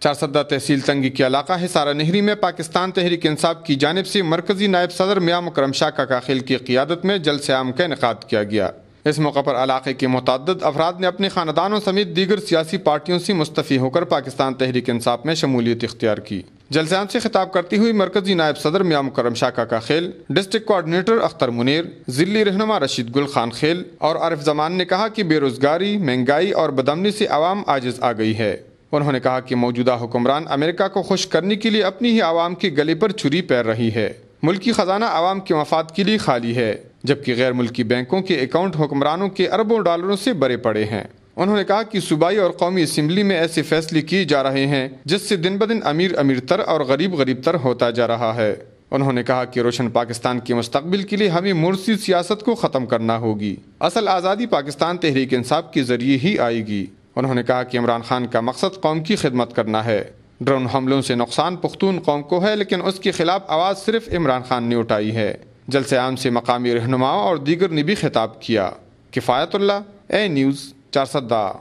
چارسدہ تحصیل تنگی کے علاقہ حصارہ نہری میں پاکستان تحریک انصاف کی جانب سے مرکزی نائب صدر میاں مکرم شاہ کاکا خیل کی قیادت میں جلسہ عام کا انعقاد کیا گیا۔ اس موقع پر علاقے کے متعدد افراد نے اپنے خاندانوں سمیت دیگر سیاسی پارٹیوں سے مستعفی ہو کر پاکستان تحریک انصاف میں شمولیت اختیار کی۔ جلسہ عام سے خطاب کرتی ہوئی مرکزی نائب صدر میاں مکرم شاہ کاکا خیل، ڈسٹرکٹ کوآرڈینیٹر اختر منیر، ضلعی رہنما رشید گل خان خیل اور عارف زمان نے کہا کہ بے روزگاری، مہنگائی اور بدامنی سے عوام عاجز آ گئی ہے۔ انہوں نے کہا کہ موجودہ حکمران امریکہ کو خوش کرنے کے لیے اپنی ہی عوام کے گلے پر چھری پھیر رہی ہے۔ ملکی خزانہ عوام کے مفاد کے لیے خالی ہے، جبکہ غیر ملکی بینکوں کے اکاؤنٹ حکمرانوں کے اربوں ڈالروں سے بھرے پڑے ہیں۔ انہوں نے کہا کہ صوبائی اور قومی اسمبلی میں ایسے فیصلے کیے جا رہے ہیں جس سے دن بدن امیر امیر تر اور غریب غریب تر ہوتا جا رہا ہے۔ انہوں نے کہا کہ روشن پاکستان کے مستقبل کے لیے ہمیں مرسی سیاست کو ختم کرنا ہوگی۔ اصل آزادی پاکستان تحریک انصاف کے ذریعے ہی آئے گی۔ انہوں نے کہا کہ عمران خان کا مقصد قوم کی خدمت کرنا ہے۔ ڈرون حملوں سے نقصان پختون قوم کو ہے، لیکن اس کے خلاف آواز صرف عمران خان نے اٹھائی ہے۔ جلسہ عام سے مقامی رہنماؤں اور دیگر نے بھی خطاب کیا۔ کفایت اللہ، اے نیوز، چارسدہ۔